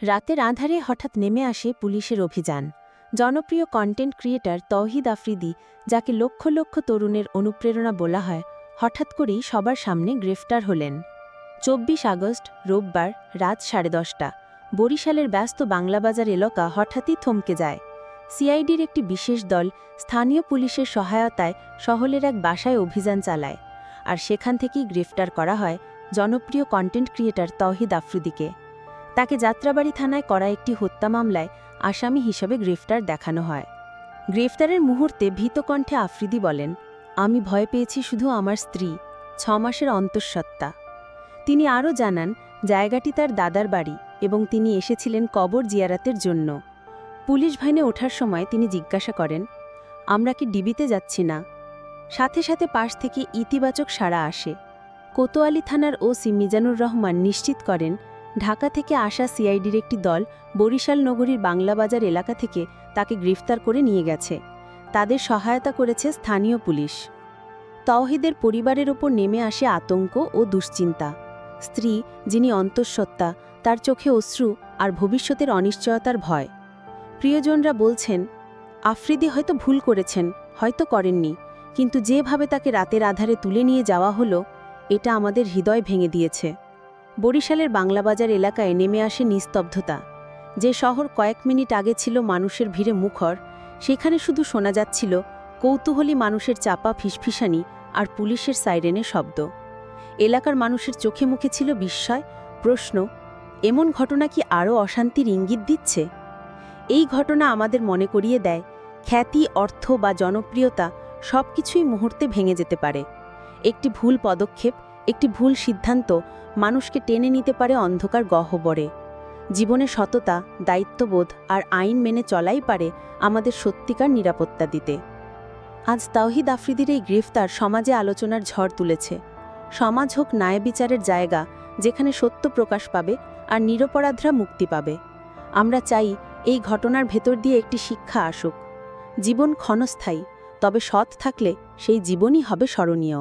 রাতের আঁধারে হঠাৎ নেমে আসে পুলিশের অভিযান। জনপ্রিয় কন্টেন্ট ক্রিয়েটর তৌহিদ আফ্রিদি, যাকে লক্ষ লক্ষ তরুণের অনুপ্রেরণা বলা হয়, হঠাৎ করেই সবার সামনে গ্রেফতার হলেন। ২৪ আগস্ট রোববার রাত 10:30টা বরিশালের ব্যস্ত বাংলাবাজার এলাকা হঠাৎই থমকে যায়। সিআইডির একটি বিশেষ দল স্থানীয় পুলিশের সহায়তায় শহরের এক বাসায় অভিযান চালায়, আর সেখান থেকেই গ্রেফতার করা হয় জনপ্রিয় কন্টেন্ট ক্রিয়েটর তৌহিদ আফ্রিদিকে। তাকে যাত্রাবাড়ি থানায় করা একটি হত্যা মামলায় আসামি হিসেবে গ্রেফতার দেখানো হয়। গ্রেফতারের মুহূর্তে ভীতকণ্ঠে আফ্রিদি বলেন, আমি ভয় পেয়েছি শুধু আমার স্ত্রী, 6 মাসের অন্তঃসত্ত্বা। তিনি আরও জানান, জায়গাটি তার দাদার বাড়ি এবং তিনি এসেছিলেন কবর জিয়ারাতের জন্য। পুলিশ ভ্যানে ওঠার সময় তিনি জিজ্ঞাসা করেন, আমরা কি ডিবিতে যাচ্ছি না? সাথে সাথে পাশ থেকে ইতিবাচক সাড়া আসে। কোতোয়ালি থানার ওসি মিজানুর রহমান নিশ্চিত করেন, ঢাকা থেকে আসা সিআইডির একটি দল বরিশাল নগরীর বাংলাবাজার এলাকা থেকে তাকে গ্রেফতার করে নিয়ে গেছে। তাদের সহায়তা করেছে স্থানীয় পুলিশ। তৌহিদের পরিবারের ওপর নেমে আসে আতঙ্ক ও দুশ্চিন্তা। স্ত্রী, যিনি অন্তঃসত্ত্বা, তার চোখে অশ্রু আর ভবিষ্যতের অনিশ্চয়তার ভয়। প্রিয়জনরা বলছেন, আফ্রিদি হয়তো ভুল করেছেন, হয়তো করেননি, কিন্তু যেভাবে তাকে রাতের আধারে তুলে নিয়ে যাওয়া হলো, এটা আমাদের হৃদয় ভেঙে দিয়েছে। বরিশালের বাংলাবাজার এলাকায় নেমে আসে নিস্তব্ধতা। যে শহর কয়েক মিনিট আগে ছিল মানুষের ভিড়ে মুখর, সেখানে শুধু শোনা যাচ্ছিল কৌতূহলী মানুষের চাপা ফিসফিসানি আর পুলিশের সাইরেনের শব্দ। এলাকার মানুষের চোখে মুখে ছিল বিস্ময়, প্রশ্ন, এমন ঘটনা কি আরও অশান্তির ইঙ্গিত দিচ্ছে? এই ঘটনা আমাদের মনে করিয়ে দেয়, খ্যাতি, অর্থ বা জনপ্রিয়তা সবকিছুই মুহূর্তে ভেঙে যেতে পারে। একটি ভুল পদক্ষেপ, একটি ভুল সিদ্ধান্ত মানুষকে টেনে নিতে পারে অন্ধকার গহ্বরে। জীবনে সততা, দায়িত্ববোধ আর আইন মেনে চলাই পারে আমাদের সত্যিকার নিরাপত্তা দিতে। আজ তৌহিদ আফ্রিদির এই গ্রেফতার সমাজে আলোচনার ঝড় তুলেছে। সমাজ হোক ন্যায় বিচারের জায়গা, যেখানে সত্য প্রকাশ পাবে আর নিরপরাধরা মুক্তি পাবে। আমরা চাই এই ঘটনার ভেতর দিয়ে একটি শিক্ষা আসুক। জীবন ক্ষণস্থায়ী, তবে সৎ থাকলে সেই জীবনই হবে স্মরণীয়।